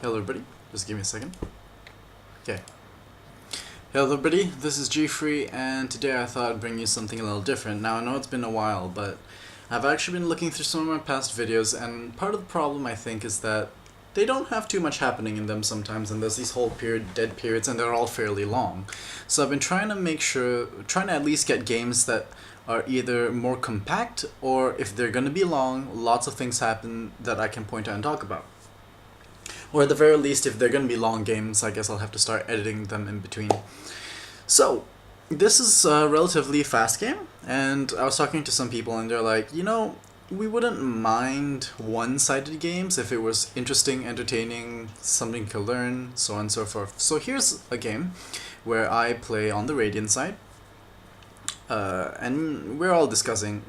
Hello everybody, just give me a second. Okay. Hello everybody, this is G-Free, and today I thought I'd bring you something a little different. Now I know it's been a while, but I've actually been looking through some of my past videos, and part of the problem I think is that they don't have too much happening in them sometimes, and there's these whole dead periods, and they're all fairly long. So I've been trying to at least get games that are either more compact, or if they're going to be long, lots of things happen that I can point out and talk about. Or at the very least, if they're going to be long games, I guess I'll have to start editing them in between. So, this is a relatively fast game, and I was talking to some people and they're like, we wouldn't mind one-sided games if it was interesting, entertaining, something to learn, so on and so forth. So here's a game where I play on the Radiant side, and we're all discussing.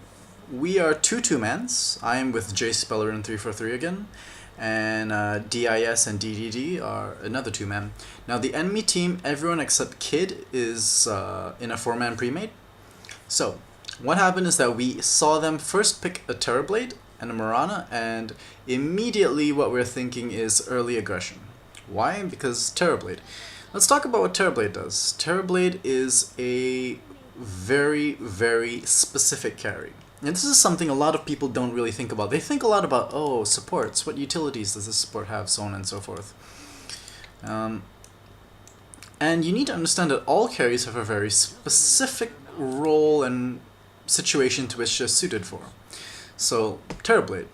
We are two mans. I am with J Speller and 343 again, and DIS and DDD are another two-man. Now the enemy team, everyone except Kid is in a four-man pre-made. So what happened is that we saw them first pick a Terrorblade and a Mirana, and immediately what we're thinking is early aggression. Why? Because Terrorblade. Let's talk about what Terrorblade does. Terrorblade is a very, very specific carry. And this is something a lot of people don't really think about. They think a lot about, oh, supports, what utilities does this support have, so on and so forth. And you need to understand that all carries have a very specific role and situation to which they're suited for. So, Terrorblade.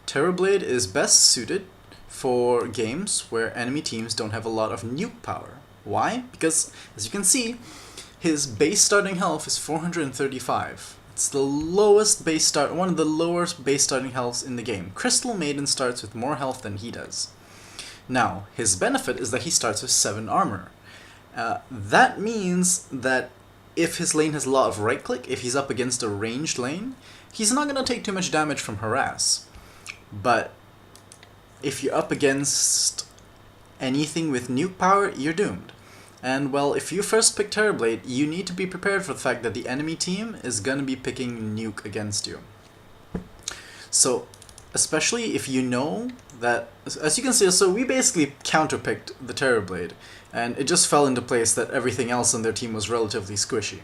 Terrorblade is best suited for games where enemy teams don't have a lot of nuke power. Why? Because, as you can see, his base starting health is 435. It's the lowest base start, one of the lowest base starting healths in the game. Crystal Maiden starts with more health than he does. Now, his benefit is that he starts with 7 armor. That means that if his lane has a lot of right click, if he's up against a ranged lane, he's not going to take too much damage from harass. But if you're up against anything with nuke power, you're doomed. And well, if you first pick Terrorblade, you need to be prepared for the fact that the enemy team is going to be picking nuke against you. So, especially if you know that, as you can see, so we basically counterpicked the Terrorblade, and it just fell into place that everything else on their team was relatively squishy.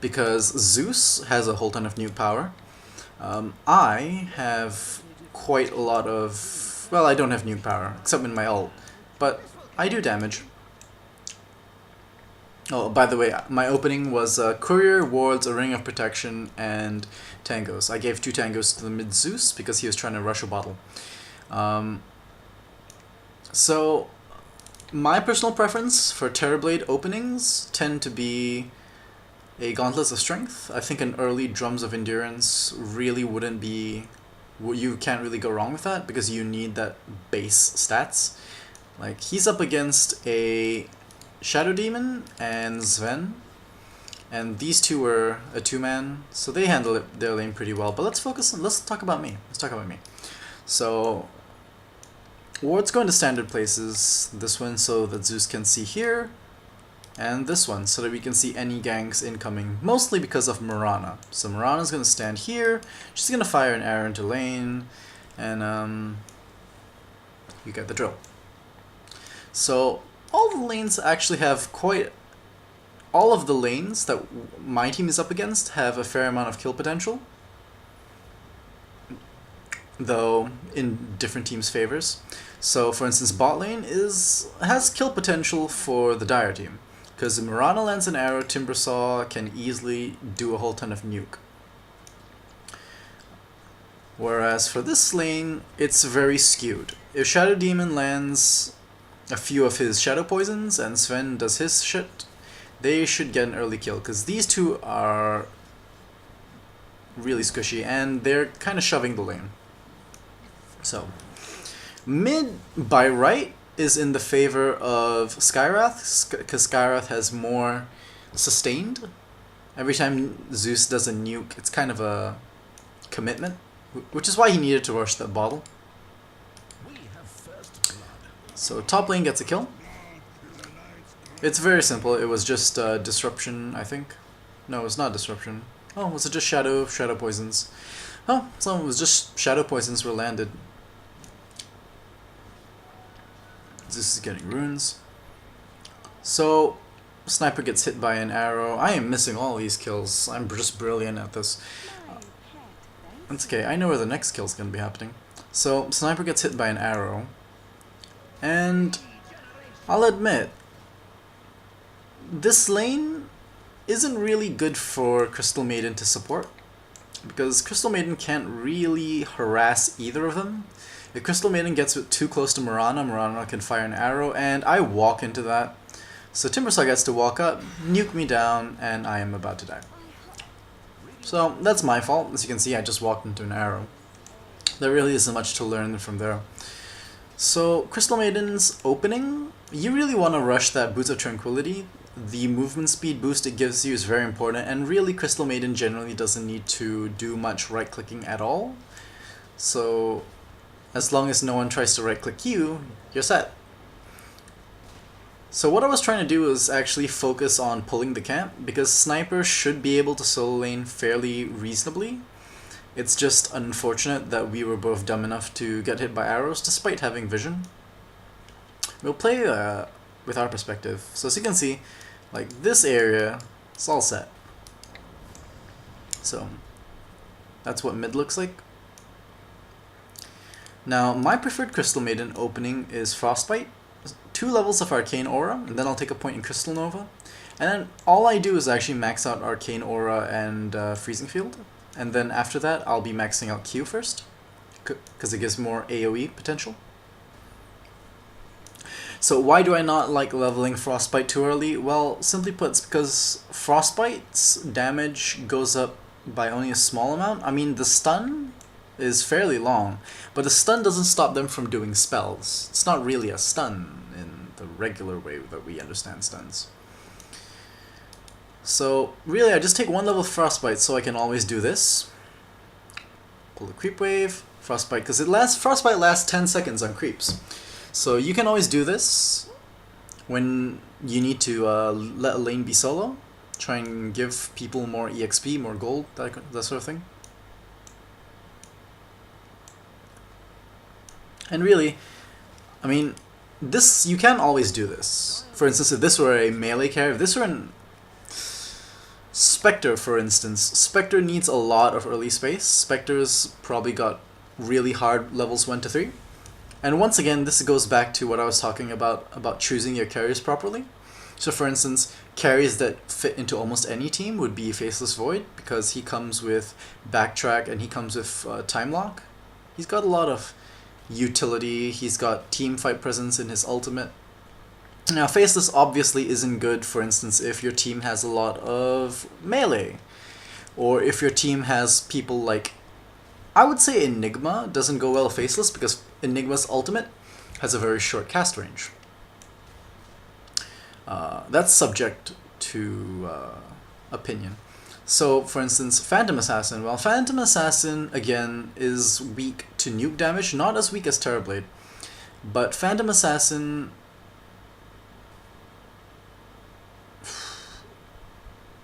Because Zeus has a whole ton of nuke power. I have quite a lot of, well, I don't have nuke power, except in my ult, but I do damage. Oh, by the way, my opening was Courier, Wards, a Ring of Protection, and Tangos. I gave 2 Tangos to the mid Zeus because he was trying to rush a bottle. So, my personal preference for Terrorblade openings tend to be a Gauntlets of Strength. I think an early Drums of Endurance really wouldn't be... You can't really go wrong with that because you need that base stats. Like, he's up against a Shadow Demon and Sven, and these two were a two-man, so they handle their lane pretty well. But let's talk about me. So, Ward's going to standard places, this one so that Zeus can see here, and this one so that we can see any ganks incoming, mostly because of Mirana. So Mirana's going to stand here, she's going to fire an arrow into lane, and you get the drill. So, all the lanes actually have all of the lanes that my team is up against have a fair amount of kill potential, though in different teams' favors. So, for instance, bot lane has kill potential for the Dire team, because Mirana lands an arrow, Timbersaw can easily do a whole ton of nuke. Whereas for this lane, it's very skewed. If Shadow Demon lands a few of his Shadow Poisons and Sven does his shit, they should get an early kill, because these two are really squishy and they're kind of shoving the lane. So, mid by right is in the favor of Skywrath, because Skywrath has more sustained. Every time Zeus does a nuke, it's kind of a commitment, which is why he needed to rush that bottle. So top lane gets a kill. It's very simple. It was just disruption, I think. No, it's not disruption. Oh, was it just shadow poisons? Oh, so it was just shadow poisons were landed. Zeus is getting runes. So, Sniper gets hit by an arrow. I am missing all these kills. I'm just brilliant at this. It's okay, I know where the next kill's gonna be happening. So, Sniper gets hit by an arrow. And I'll admit, this lane isn't really good for Crystal Maiden to support, because Crystal Maiden can't really harass either of them. If Crystal Maiden gets too close to Mirana, Mirana can fire an arrow, and I walk into that. So Timbersaw gets to walk up, nuke me down, and I am about to die. So that's my fault. As you can see, I just walked into an arrow. There really isn't much to learn from there. So Crystal Maiden's opening, you really want to rush that Boots of Tranquility. The movement speed boost it gives you is very important, and really Crystal Maiden generally doesn't need to do much right-clicking at all. So as long as no one tries to right-click you, you're set. So what I was trying to do is actually focus on pulling the camp, because Sniper should be able to solo lane fairly reasonably. It's just unfortunate that we were both dumb enough to get hit by arrows despite having vision. We'll play with our perspective. So as you can see, like this area, it's all set. So that's what mid looks like. Now my preferred Crystal Maiden opening is Frostbite. 2 levels of Arcane Aura, and then I'll take a point in Crystal Nova. And then all I do is actually max out Arcane Aura and Freezing Field. And then after that, I'll be maxing out Q first, because it gives more AoE potential. So why do I not like leveling Frostbite too early? Well, simply put, it's because Frostbite's damage goes up by only a small amount. I mean, the stun is fairly long, but the stun doesn't stop them from doing spells. It's not really a stun in the regular way that we understand stuns. So really I just take 1 level of Frostbite so I can always do this. Pull the creep wave, Frostbite, because Frostbite lasts 10 seconds on creeps. So you can always do this when you need to let a lane be solo. Try and give people more EXP, more gold, that sort of thing. And really, I mean, this, you can always do this. For instance, if this were a melee carry, if this were an Spectre, for instance, Spectre needs a lot of early space. Spectre's probably got really hard levels 1 to 3. And once again, this goes back to what I was talking about choosing your carries properly. So for instance, carries that fit into almost any team would be Faceless Void, because he comes with Backtrack and he comes with Time Lock. He's got a lot of utility, he's got team fight presence in his ultimate. Now Faceless obviously isn't good, for instance, if your team has a lot of melee, or if your team has people like, I would say Enigma doesn't go well Faceless, because Enigma's ultimate has a very short cast range. That's subject to opinion. So, for instance, Phantom Assassin. Well, Phantom Assassin, again, is weak to nuke damage, not as weak as Terrorblade. But Phantom Assassin...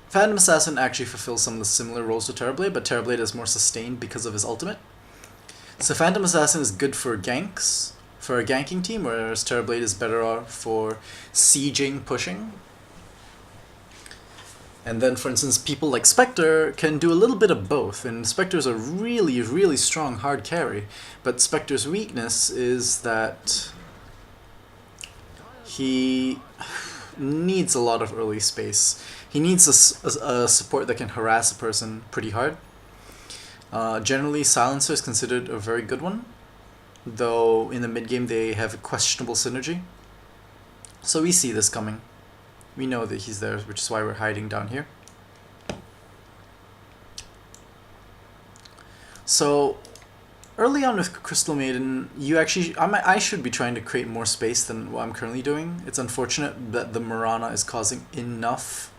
Phantom Assassin actually fulfills some of the similar roles to Terrorblade, but Terrorblade is more sustained because of his ultimate. So Phantom Assassin is good for ganks, for a ganking team, whereas Terrorblade is better off for sieging, pushing. And then, for instance, people like Spectre can do a little bit of both, and Spectre's a really, really strong hard carry, but Spectre's weakness is that he needs a lot of early space. He needs a support that can harass a person pretty hard. Generally, Silencer is considered a very good one, though in the mid-game they have a questionable synergy. So we see this coming. We know that he's there, which is why we're hiding down here. So, early on with Crystal Maiden, I should be trying to create more space than what I'm currently doing. It's unfortunate that the Mirana is causing enough,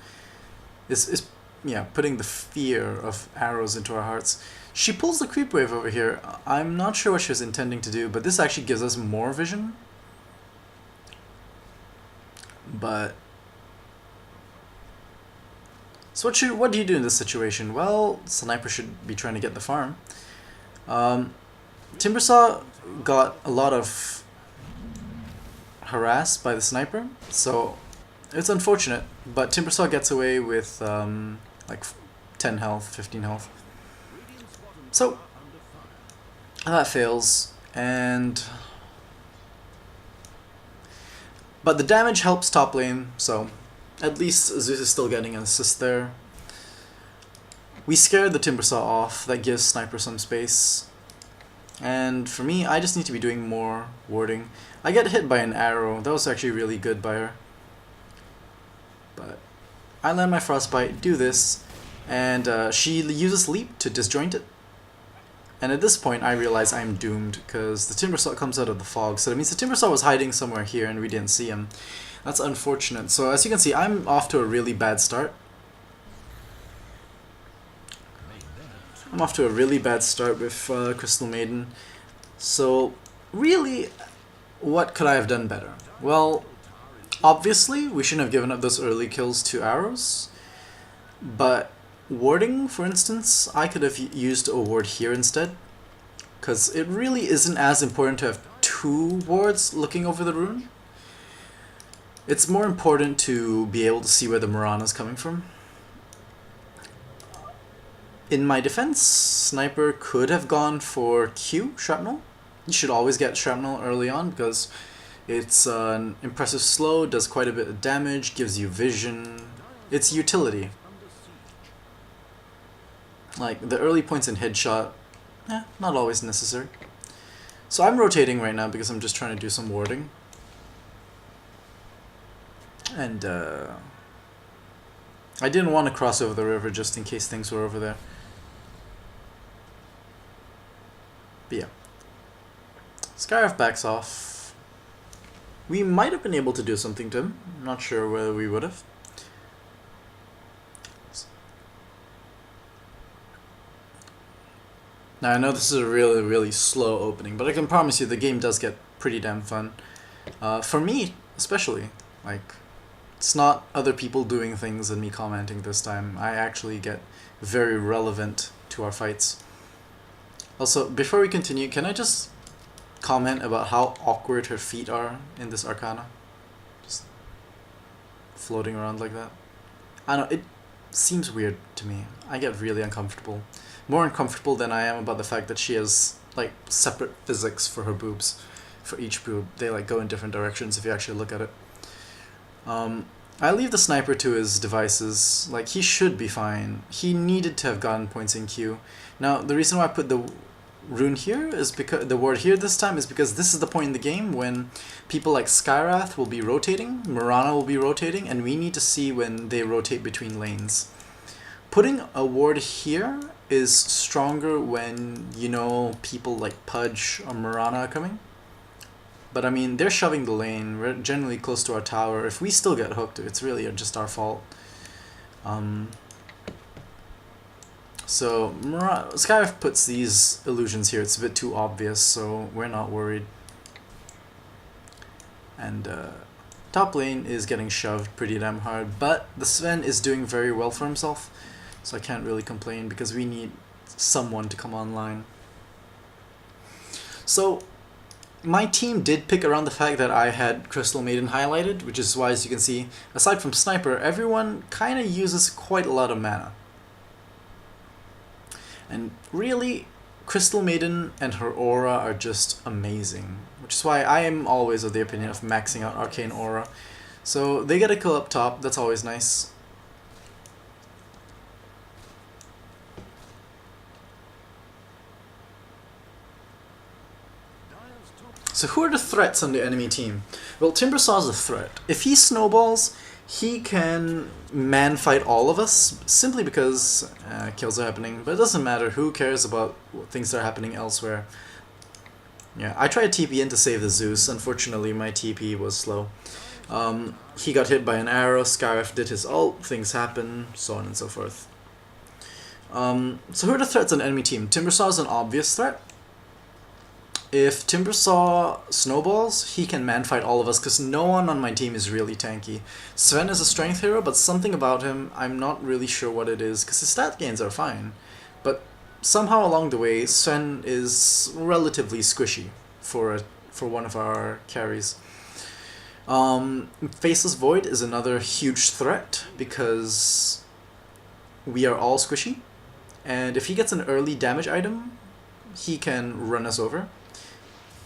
putting the fear of arrows into our hearts. She pulls the creep wave over here. I'm not sure what she was intending to do, but this actually gives us more vision. But so what do you do in this situation? Well, Sniper should be trying to get the farm. Timbersaw got a lot of harassed by the sniper, so it's unfortunate, but Timbersaw gets away with like 10 health, 15 health. So that fails, but the damage helps top lane, so at least Zeus is still getting an assist there. We scared the Timbersaw off, that gives Sniper some space. And for me, I just need to be doing more warding. I get hit by an arrow, that was actually really good by her. But I land my Frostbite, do this, and she uses Leap to disjoint it. And at this point I realize I'm doomed, because the Timbersaw comes out of the fog, so that means the Timbersaw was hiding somewhere here and we didn't see him. That's unfortunate. So as you can see, I'm off to a really bad start. I'm off to a really bad start with Crystal Maiden. So really, what could I have done better? Well, obviously we shouldn't have given up those early kills to arrows, but warding, for instance, I could have used a ward here instead, because it really isn't as important to have two wards looking over the rune. It's more important to be able to see where the Mirana is coming from. In my defense, Sniper could have gone for Q, Shrapnel. You should always get Shrapnel early on because it's an impressive slow, does quite a bit of damage, gives you vision. It's utility. Like, the early points in headshot, not always necessary. So I'm rotating right now because I'm just trying to do some warding. And I didn't want to cross over the river just in case things were over there. But yeah. Skywrath backs off. We might have been able to do something to him. I'm not sure whether we would have. Now I know this is a really, really slow opening, but I can promise you the game does get pretty damn fun. For me, especially. Like, it's not other people doing things and me commenting this time. I actually get very relevant to our fights. Also, before we continue, can I just comment about how awkward her feet are in this Arcana? Just floating around like that. I don't know, it seems weird to me. I get really uncomfortable. More uncomfortable than I am about the fact that she has, like, separate physics for her boobs. For each boob. They, like, go in different directions if you actually look at it. I leave the Sniper to his devices. Like, he should be fine. He needed to have gotten points in Q. Now, the reason why I put the rune here is because the ward here this time is because this is the point in the game when people like Skywrath will be rotating, Mirana will be rotating, and we need to see when they rotate between lanes. Putting a ward here is stronger when you know people like Pudge or Mirana are coming. But I mean, they're shoving the lane, we're generally close to our tower. If we still get hooked, it's really just our fault. So Skywrath puts these illusions here, it's a bit too obvious, so we're not worried. And top lane is getting shoved pretty damn hard, but the Sven is doing very well for himself, so I can't really complain because we need someone to come online. So my team did pick around the fact that I had Crystal Maiden highlighted, which is why, as you can see, aside from Sniper, everyone kind of uses quite a lot of mana. And really, Crystal Maiden and her aura are just amazing, which is why I am always of the opinion of maxing out Arcane Aura. So they get a kill up top, that's always nice. So who are the threats on the enemy team? Well, Timbersaw's a threat. If he snowballs, he can man-fight all of us, simply because kills are happening, but it doesn't matter, who cares about things that are happening elsewhere. Yeah, I tried TP in to save the Zeus, unfortunately my TP was slow. He got hit by an arrow, Skywrath did his ult, things happen, so on and so forth. So who are the threats on the enemy team? Timbersaw is an obvious threat. If Timbersaw snowballs, he can man-fight all of us because no one on my team is really tanky. Sven is a strength hero, but something about him, I'm not really sure what it is, because his stat gains are fine. But somehow along the way, Sven is relatively squishy for one of our carries. Faceless Void is another huge threat because we are all squishy, and if he gets an early damage item, he can run us over.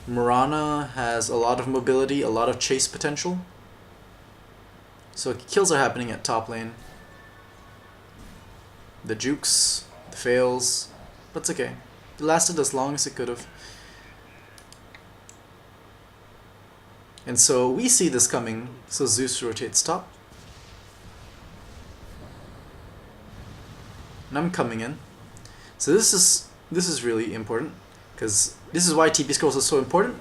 Mirana has a lot of mobility, a lot of chase potential, so kills are happening at top lane. The jukes, the fails, but it's okay. It lasted as long as it could have. And so we see this coming, so Zeus rotates top. And I'm coming in. So this is really important, because this is why TP Scrolls is so important.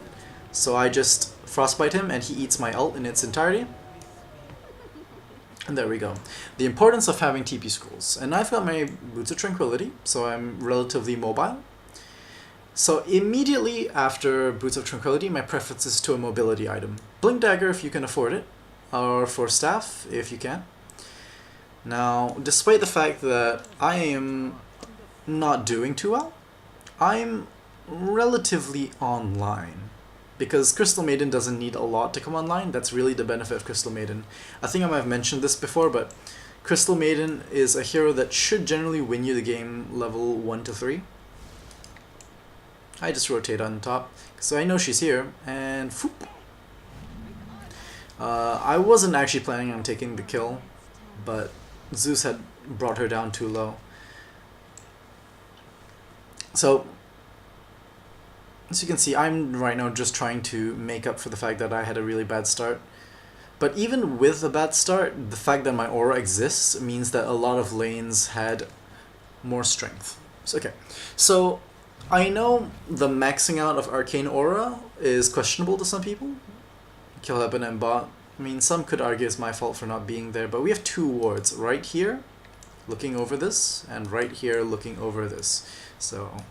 So I just Frostbite him and he eats my ult in its entirety. And there we go. The importance of having TP Scrolls. And I've got my Boots of Tranquility, so I'm relatively mobile. So immediately after Boots of Tranquility, my preference is to a mobility item. Blink Dagger if you can afford it, or for Staff if you can. Now, despite the fact that I am not doing too well, I'm relatively online. Because Crystal Maiden doesn't need a lot to come online. That's really the benefit of Crystal Maiden. I think I might have mentioned this before, but Crystal Maiden is a hero that should generally win you the game level 1 to 3. I just rotate on top, so I know she's here, and whoop. I wasn't actually planning on taking the kill, but Zeus had brought her down too low. So, as you can see, I'm right now just trying to make up for the fact that I had a really bad start. But even with a bad start, the fact that my aura exists means that a lot of lanes had more strength. So I know the maxing out of Arcane Aura is questionable to some people. Kill Heaven and bot. I mean, some could argue it's my fault for not being there, but we have two wards right here looking over this, and right here looking over this. So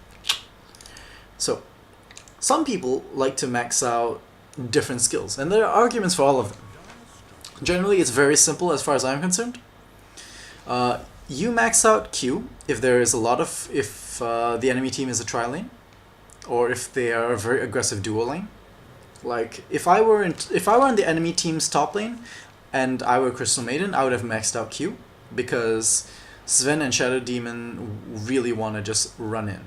some people like to max out different skills, and there are arguments for all of them. Generally, it's very simple as far as I'm concerned. You max out Q if there is a lot of the enemy team is a tri lane, or if they are a very aggressive duo lane. Like if I were on the enemy team's top lane, and I were Crystal Maiden, I would have maxed out Q, because Sven and Shadow Demon really want to just run in.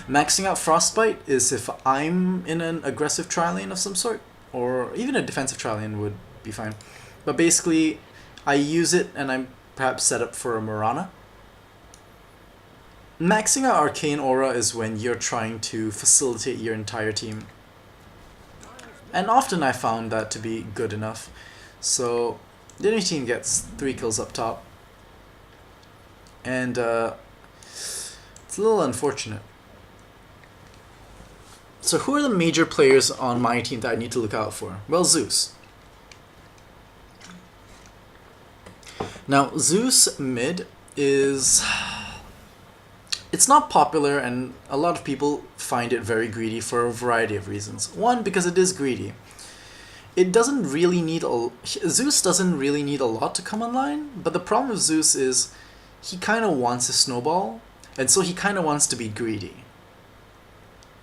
Maxing out Frostbite is if I'm in an aggressive tri lane of some sort, or even a defensive tri lane would be fine. But basically, I use it and I'm perhaps set up for a Mirana. Maxing out Arcane Aura is when you're trying to facilitate your entire team. And often I found that to be good enough. So the enemy team gets 3 kills up top. And it's a little unfortunate. So who are the major players on my team that I need to look out for? Well, Zeus. Now, Zeus mid is... It's not popular, and a lot of people find it very greedy for a variety of reasons. One, because it is greedy. It doesn't really need Zeus doesn't really need a lot to come online, but the problem with Zeus is he kind of wants a snowball, and so he kind of wants to be greedy.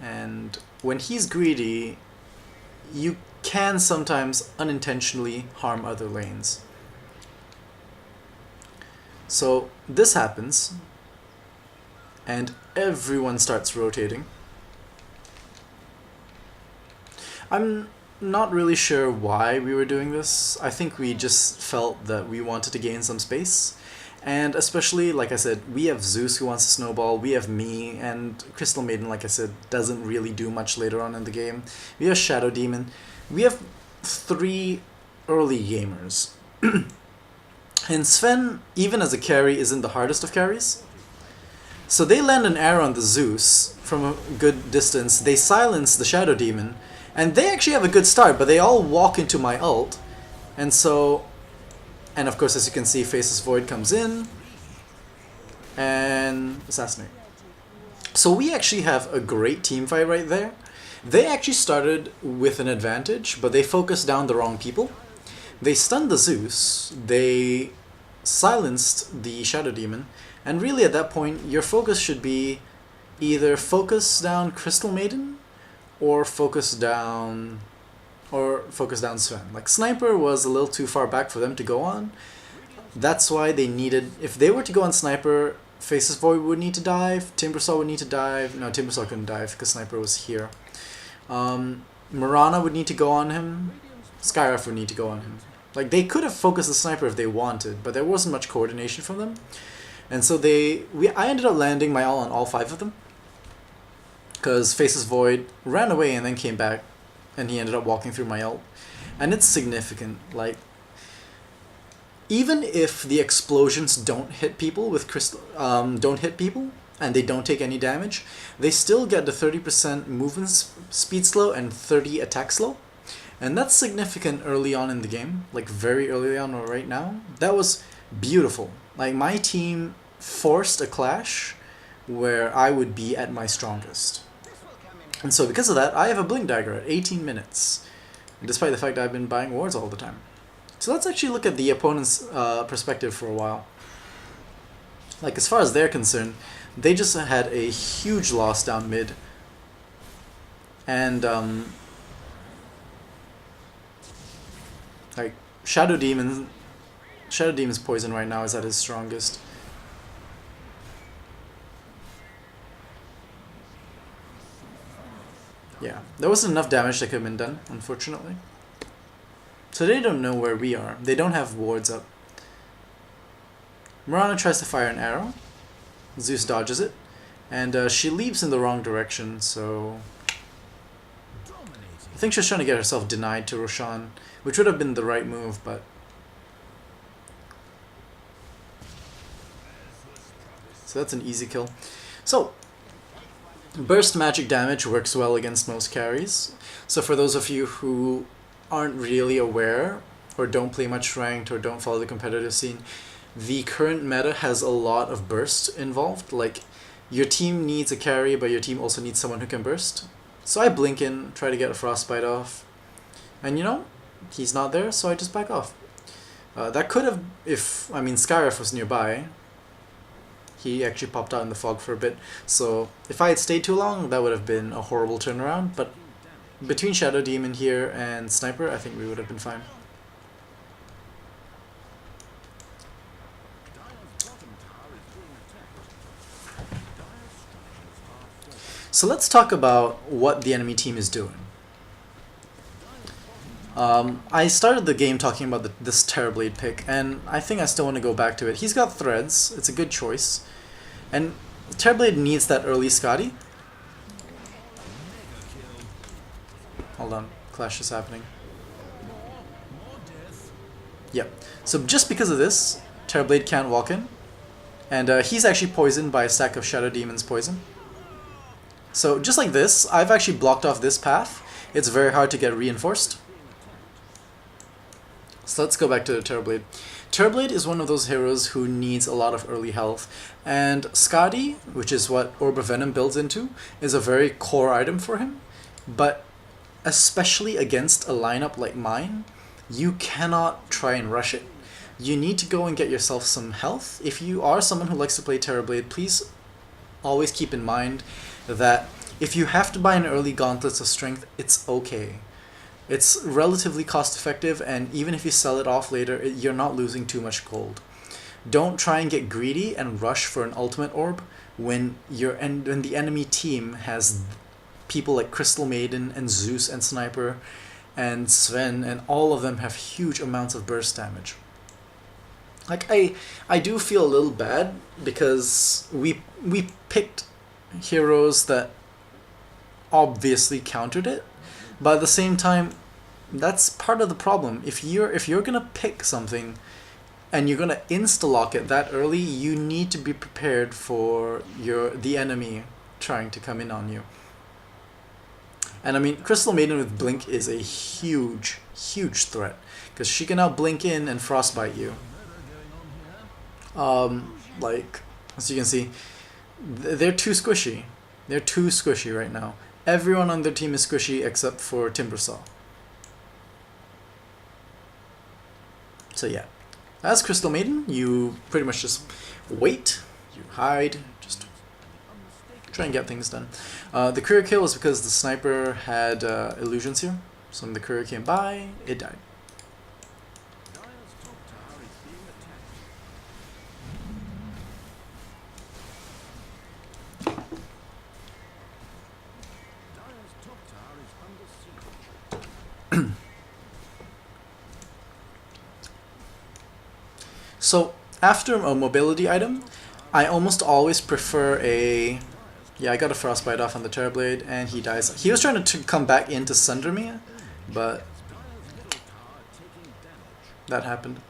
And when he's greedy, you can sometimes unintentionally harm other lanes. So this happens, and everyone starts rotating. I'm not really sure why we were doing this. I think we just felt that we wanted to gain some space. And especially, like I said, we have Zeus who wants to snowball, we have me, and Crystal Maiden, like I said, doesn't really do much later on in the game. We have Shadow Demon. We have 3 early gamers. And Sven, even as a carry, isn't the hardest of carries. So they land an arrow on the Zeus from a good distance, they silence the Shadow Demon, and they actually have a good start, but they all walk into my ult. And so... And of course, as you can see, Faceless Void comes in and assassinate. So we actually have a great team fight right there. They actually started with an advantage, but they focused down the wrong people. They stunned the Zeus, they silenced the Shadow Demon, and really at that point, your focus should be either focus down Crystal Maiden or focus down or focus down Sven. Like, Sniper was a little too far back for them to go on. That's why they needed... If they were to go on Sniper, Faceless Void would need to dive, Timbersaw would need to dive. No, Timbersaw couldn't dive because Sniper was here. Mirana would need to go on him. Skyref would need to go on him. Like, they could have focused the Sniper if they wanted, but there wasn't much coordination from them. And so I ended up landing my ult on all 5 of them. Because Faceless Void ran away and then came back, and he ended up walking through my ult. And it's significant. Like, even if the explosions don't hit people with crystal, don't hit people, and they don't take any damage, they still get the 30% movement speed slow and 30 attack slow. And that's significant early on in the game, like very early on or right now. That was beautiful. Like, my team forced a clash where I would be at my strongest. And so because of that, I have a Blink Dagger at 18 minutes, despite the fact that I've been buying wards all the time. So let's actually look at the opponent's perspective for a while. Like, as far as they're concerned, they just had a huge loss down mid. And, like, Shadow Demon's poison right now is at his strongest. Yeah, there wasn't enough damage that could have been done, unfortunately. So they don't know where we are. They don't have wards up. Mirana tries to fire an arrow. Zeus dodges it. And she leaps in the wrong direction, so... I think she's trying to get herself denied to Roshan, which would have been the right move, but... So that's an easy kill. So, burst magic damage works well against most carries. So for those of you who aren't really aware, or don't play much ranked, or don't follow the competitive scene, the current meta has a lot of burst involved. Like, your team needs a carry, but your team also needs someone who can burst. So I blink in, try to get a Frostbite off. And you know, he's not there, so I just back off. That could have, Skyref was nearby. He actually popped out in the fog for a bit. So if I had stayed too long, that would have been a horrible turnaround. But between Shadow Demon here and Sniper, I think we would have been fine. So let's talk about what the enemy team is doing. I started the game talking about this Terrorblade pick, and I think I still want to go back to it. He's got threads, it's a good choice. And Terrorblade needs that early Skadi. Hold on, clash is happening. Yep, so just because of this, Terrorblade can't walk in. And he's actually poisoned by a stack of Shadow Demon's poison. So just like this, I've actually blocked off this path. It's very hard to get reinforced. So let's go back to Terrorblade. Terrorblade is one of those heroes who needs a lot of early health. And Skadi, which is what Orb of Venom builds into, is a very core item for him. But especially against a lineup like mine, you cannot try and rush it. You need to go and get yourself some health. If you are someone who likes to play Terrorblade, please always keep in mind that if you have to buy an early Gauntlets of Strength, it's okay. It's relatively cost effective, and even if you sell it off later, you're not losing too much gold. Don't try and get greedy and rush for an ultimate orb when the enemy team has people like Crystal Maiden and Zeus and Sniper and Sven, and all of them have huge amounts of burst damage. Like, I do feel a little bad because we picked heroes that obviously countered it, but at the same time, that's part of the problem. If you're gonna pick something and you're gonna insta-lock it that early, you need to be prepared for the enemy trying to come in on you. And I mean, Crystal Maiden with Blink is a huge threat, because she can now blink in and frostbite you. Like, as you can see, they're too squishy. They're too squishy right now. Everyone on their team is squishy except for Timbersaw. So yeah, as Crystal Maiden, you pretty much just wait, you hide, just try and get things done. The career kill was because the Sniper had illusions here. So when the courier came by, it died. So after a mobility item, I almost always prefer a... Yeah, I got a Frostbite off on the Terrorblade, and he dies. He was trying to come back in to sunder me, but that happened.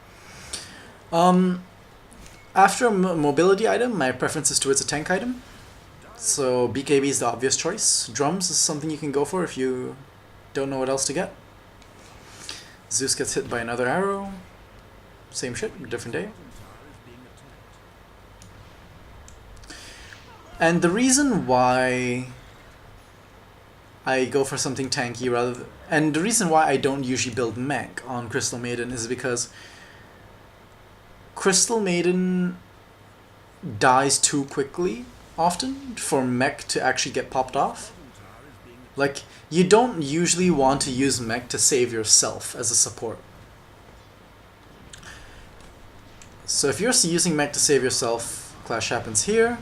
After a mobility item, my preference is towards a tank item. So BKB is the obvious choice. Drums is something you can go for if you don't know what else to get. Zeus gets hit by another arrow. Same shit, different day. And the reason why I go for something tanky rather than, and the reason why I don't usually build mech on Crystal Maiden is because Crystal Maiden dies too quickly often for mech to actually get popped off. Like, you don't usually want to use mech to save yourself as a support. So if you're using mech to save yourself, clash happens here.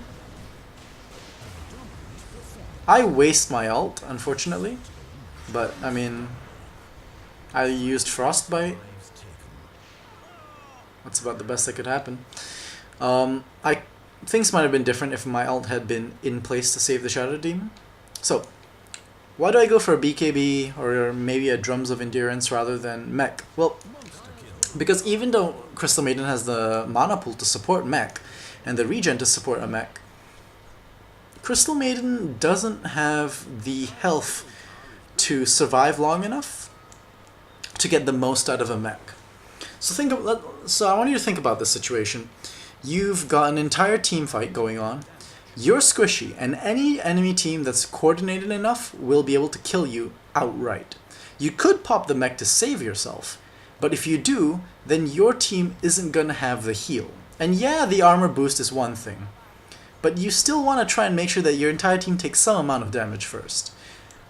I waste my ult, unfortunately, but I mean, I used Frostbite. That's about the best that could happen. Things might have been different if my ult had been in place to save the Shadow Demon. So, why do I go for a BKB or maybe a Drums of Endurance rather than mech? Well, because even though Crystal Maiden has the mana pool to support mech and the regen to support a mech, Crystal Maiden doesn't have the health to survive long enough to get the most out of a mech. So I want you to think about this situation. You've got an entire team fight going on. You're squishy, and any enemy team that's coordinated enough will be able to kill you outright. You could pop the mech to save yourself, but if you do, then your team isn't gonna have the heal. And yeah, the armor boost is one thing, but you still want to try and make sure that your entire team takes some amount of damage first.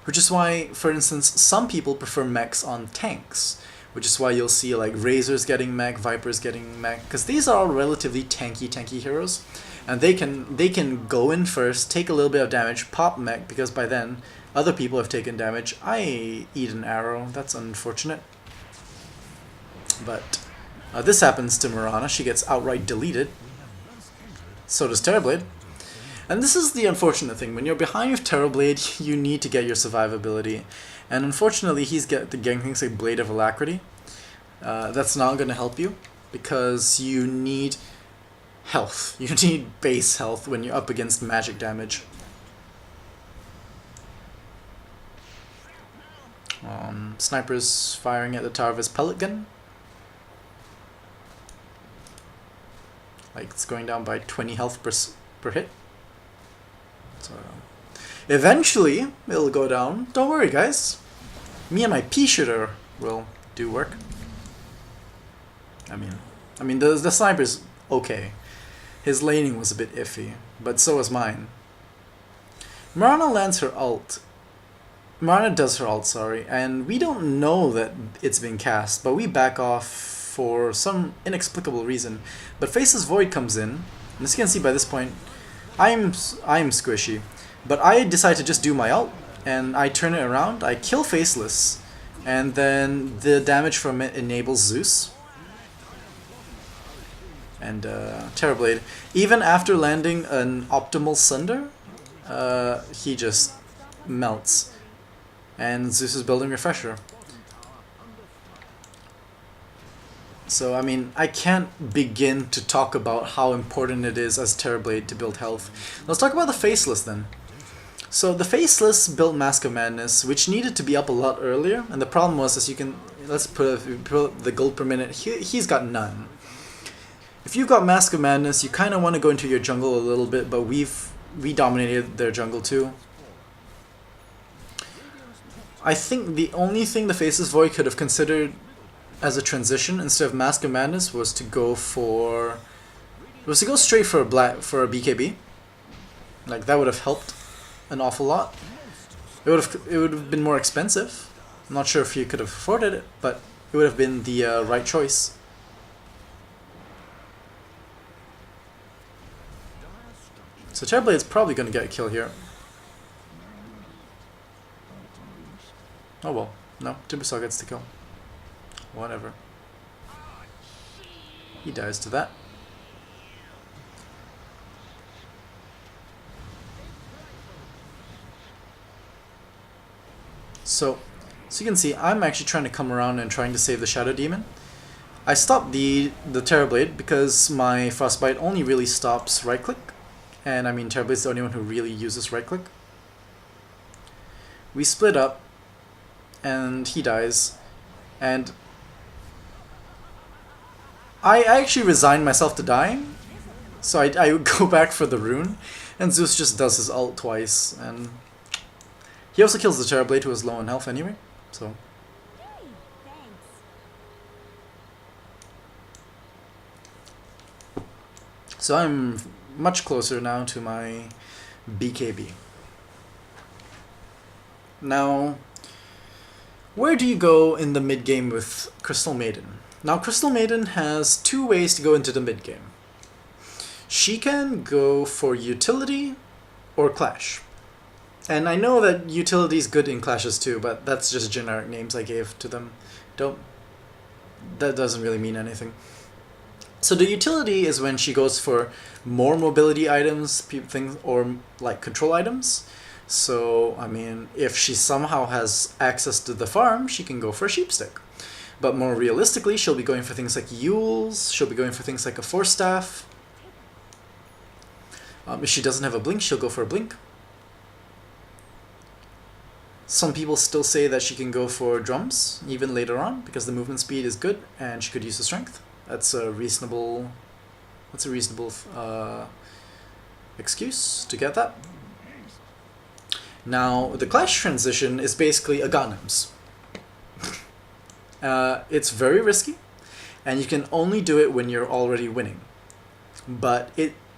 Which is why, for instance, some people prefer mechs on tanks. Which is why you'll see like Razors getting mech, Vipers getting mech, because these are all relatively tanky heroes. And they can go in first, take a little bit of damage, pop mech, because by then other people have taken damage. I eat an arrow, that's unfortunate. But this happens to Mirana, she gets outright deleted. So does Terrorblade. And this is the unfortunate thing, when you're behind with Terrorblade, you need to get your survivability. And unfortunately, he's got the Genghinsei Blade of Alacrity. That's not going to help you, because you need health. You need base health when you're up against magic damage. Snipers firing at the tower of his pellet gun. Like, it's going down by 20 health per hit. So eventually it'll go down. Don't worry, guys. Me and my pea shooter will do work. I mean the sniper's okay. His laning was a bit iffy, but so was mine. Mirana lands her ult. Mirana does her ult, sorry, and we don't know that it's been cast, but we back off for some inexplicable reason. But Faceless Void comes in, and as you can see by this point, I'm squishy. But I decide to just do my ult, and I turn it around, I kill Faceless, and then the damage from it enables Zeus. And Terrorblade, even after landing an optimal Sunder, he just melts. And Zeus is building Refresher. So, I mean, I can't begin to talk about how important it is as Terrorblade to build health. Let's talk about the Faceless then. So the Faceless built Mask of Madness, which needed to be up a lot earlier, and the problem was, as you can, let's put the gold per minute, he's got none. If you've got Mask of Madness, you kind of want to go into your jungle a little bit, but we dominated their jungle too. I think the only thing the Faceless Void could have considered as a transition instead of Mask of Madness was to go straight for a BKB. Like, that would have helped an awful lot. It would have been more expensive, I'm not sure if he could have afforded it, but it would have been the right choice. So Terrorblade's probably going to get a kill here. Oh well, no, Timbersaw gets the kill. Whatever. He dies to that. So you can see, I'm actually trying to come around and trying to save the Shadow Demon. I stopped the Terrorblade because my Frostbite only really stops right click. And I mean, Terrorblade's the only one who really uses right click. We split up, and he dies. And I actually resigned myself to dying. So I would go back for the rune, and Zeus just does his ult twice. And he also kills the Terrorblade, who is low on health anyway. So I'm much closer now to my BKB. Now, where do you go in the mid game with Crystal Maiden? Now, Crystal Maiden has two ways to go into the mid game. She can go for utility or clash. And I know that utility is good in clashes too, but that's just generic names I gave to them. That doesn't really mean anything. So the utility is when she goes for more mobility items, things, or like control items. So, I mean, if she somehow has access to the farm, she can go for a sheepstick. But more realistically, she'll be going for things like Yules, she'll be going for things like a Force Staff. If she doesn't have a blink, she'll go for a blink. Some people still say that she can go for drums, even later on, because the movement speed is good and she could use the strength. That's a reasonable excuse to get that. Now, the Clash transition is basically a Ghanems. It's very risky, and you can only do it when you're already winning. But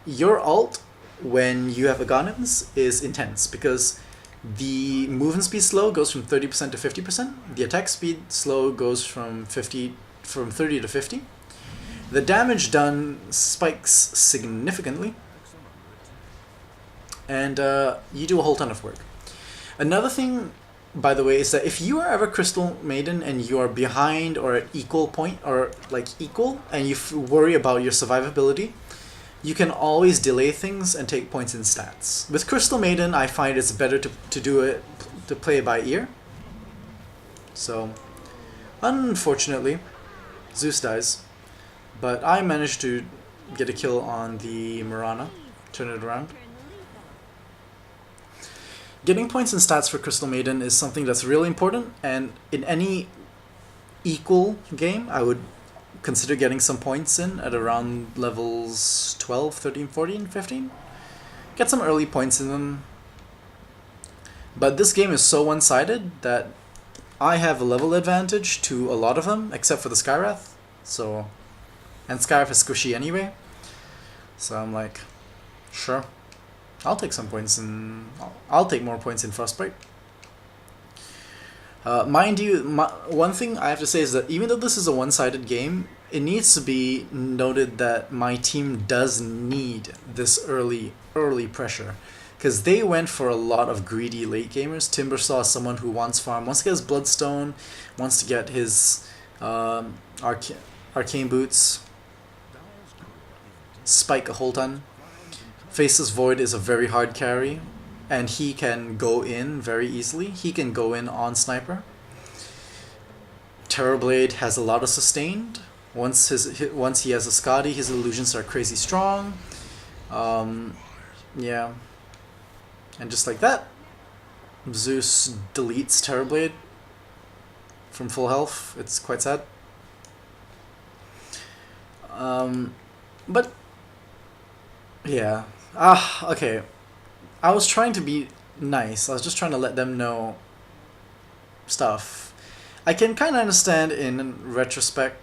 your ult, when you have a Ghanems, is intense, because the movement speed slow goes from 30% to 50%. The attack speed slow goes from 30 to 50. The damage done spikes significantly, and you do a whole ton of work. Another thing, by the way, is that if you are ever Crystal Maiden and you are behind or at equal point, or like equal, and you worry about your survivability, you can always delay things and take points in stats. With Crystal Maiden, I find it's better to play it by ear. So, unfortunately, Zeus dies, but I managed to get a kill on the Mirana, turn it around. Getting points and stats for Crystal Maiden is something that's really important, and in any equal game, I would consider getting some points in at around levels 12, 13, 14, 15. Get some early points in them. But this game is so one-sided that I have a level advantage to a lot of them, except for the Skywrath. And Skywrath is squishy anyway. So I'm like, sure. I'll take some points in... I'll take more points in Frostbite. Mind you, one thing I have to say is that even though this is a one-sided game, it needs to be noted that my team does need this early pressure. Because they went for a lot of greedy late gamers. Timbersaw is someone who wants farm, wants to get his Bloodstone, wants to get his Arcane Boots, spike a whole ton. Faceless Void is a very hard carry, and he can go in very easily. He can go in on Sniper. Terrorblade has a lot of sustained. Once he has a Skadi, his illusions are crazy strong. Yeah. And just like that, Zeus deletes Terrorblade from full health. It's quite sad. But yeah. Okay. I was trying to be nice. I was just trying to let them know stuff. I can kind of understand in retrospect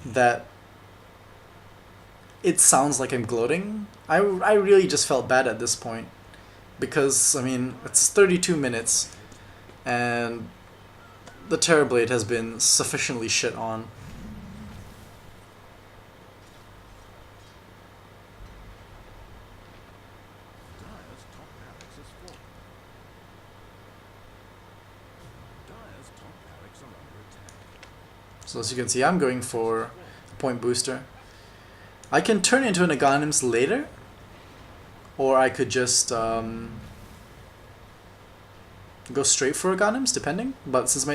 that it sounds like I'm gloating. I really just felt bad at this point. Because, I mean, it's 32 minutes. And the Terrorblade has been sufficiently shit on. So as you can see, I'm going for a point booster. I can turn into an Aghanims later, or I could just go straight for Aghanims, depending. But since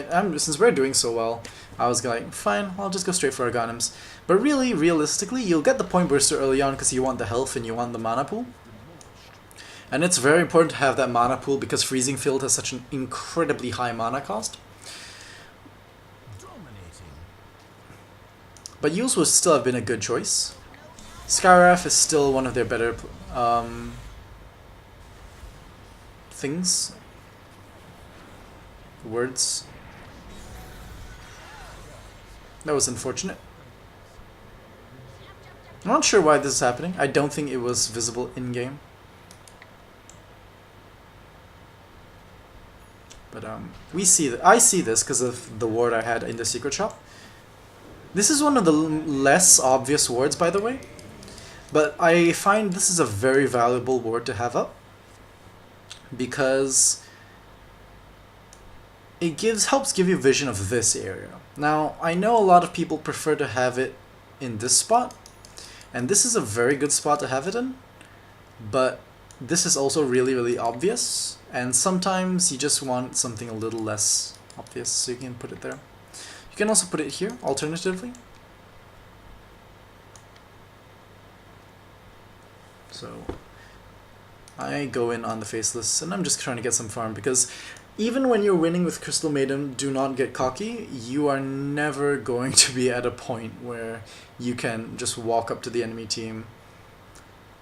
we're doing so well, I was like, fine, I'll just go straight for Aghanims. But really, realistically, you'll get the point booster early on because you want the health and you want the mana pool. And it's very important to have that mana pool because Freezing Field has such an incredibly high mana cost. But Eul's would still have been a good choice. Skywrath is still one of their better things. Words. That was unfortunate. I'm not sure why this is happening. I don't think it was visible in-game. But we see that. I see this because of the ward I had in the secret shop. This is one of the less obvious wards, by the way, but I find this is a very valuable ward to have up because it helps give you vision of this area. Now, I know a lot of people prefer to have it in this spot, and this is a very good spot to have it in, but this is also really, really obvious, and sometimes you just want something a little less obvious, so you can put it there. You can also put it here, alternatively. So I go in on the Faceless, and I'm just trying to get some farm, because even when you're winning with Crystal Maiden, do not get cocky. You are never going to be at a point where you can just walk up to the enemy team.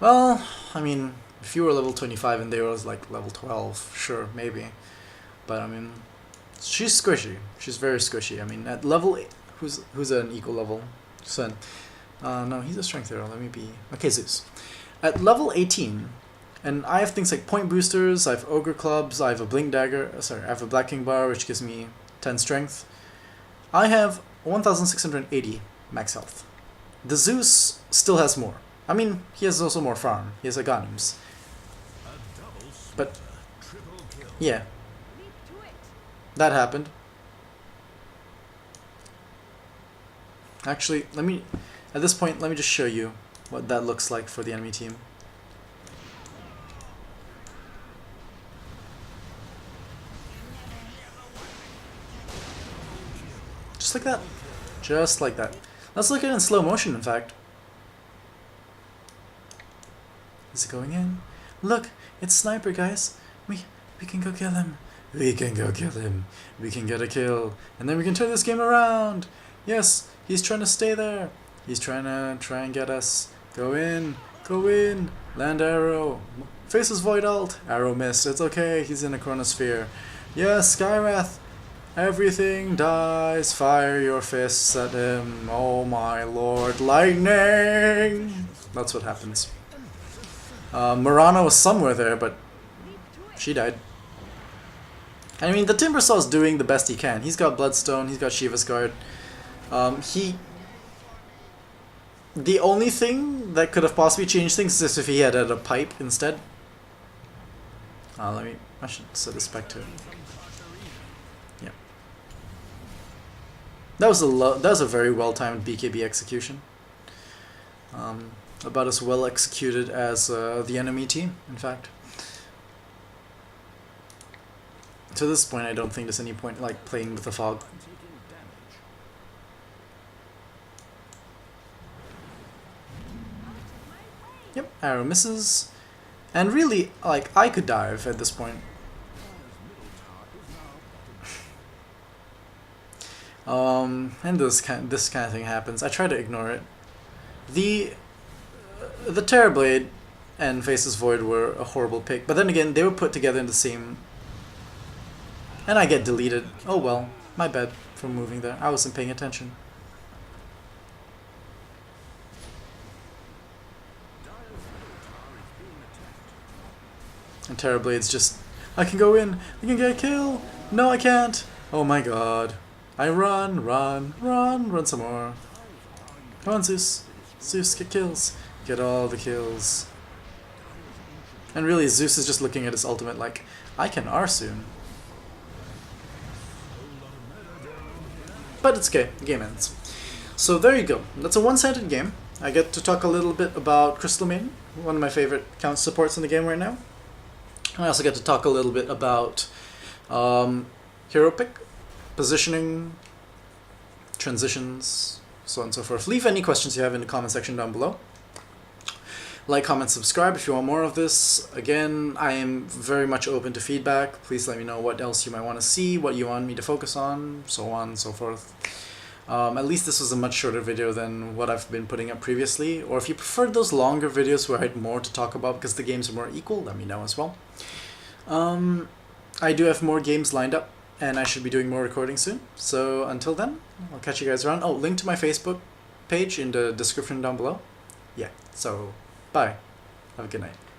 Well, I mean, if you were level 25 and they were like level 12, sure, maybe. But I mean, she's squishy. She's very squishy. I mean, at level 8, who's at an equal level? Sun. No, he's a strength hero. Let me be. Okay, Zeus. At level 18, and I have things like point boosters. I have ogre clubs. I have a blink dagger. Sorry, I have a black king bar, which gives me 10 strength. I have 1,680 max health. The Zeus still has more. I mean, he has also more farm. He has Aghanims. But yeah. That happened. Actually, at this point, let me just show you what that looks like for the enemy team. Just like that. Just like that. Let's look at it in slow motion, in fact. Is it going in? Look, it's Sniper, guys. We can go kill him. We can go kill him. We can get a kill. And then we can turn this game around. Yes, he's trying to stay there. He's trying and get us. Go in. Go in. Land arrow. Faces void ult. Arrow missed. It's okay. He's in a chronosphere. Yes, Skywrath. Everything dies. Fire your fists at him. Oh my lord. Lightning. That's what happens. Mirana was somewhere there, but she died. I mean, the Timbersaw's doing the best he can. He's got Bloodstone, he's got Shiva's Guard. The only thing that could have possibly changed things is if he had a pipe instead. I should set this back to it. Yeah. That was a very well-timed BKB execution. About as well executed as the enemy team, in fact. To this point, I don't think there's any point like playing with the fog. Yep, arrow misses. And really, like, I could dive at this point. And this kind of thing happens. I try to ignore it. The Terrorblade and Faceless Void were a horrible pick, but then again, they were put together in the same. And I get deleted. Oh well, my bad for moving there. I wasn't paying attention. And Terrorblade's just, I can go in, I can get a kill. No, I can't. Oh my god. I run, run, run, run some more. Come on, Zeus. Zeus, get kills. Get all the kills. And really, Zeus is just looking at his ultimate like, I can R soon. But it's okay, the game ends. So there you go. That's a one-sided game. I get to talk a little bit about Crystal Maiden, one of my favorite count supports in the game right now. I also get to talk a little bit about hero pick, positioning, transitions, so on and so forth. Leave any questions you have in the comment section down below. Like, comment, subscribe if you want more of this. Again, I am very much open to feedback. Please let me know what else you might want to see, what you want me to focus on, so on and so forth. At least this was a much shorter video than what I've been putting up previously. Or if you preferred those longer videos where I had more to talk about because the games are more equal, let me know as well. I do have more games lined up, and I should be doing more recording soon. So until then, I'll catch you guys around. Oh, link to my Facebook page in the description down below. Yeah, so bye. Have a good night.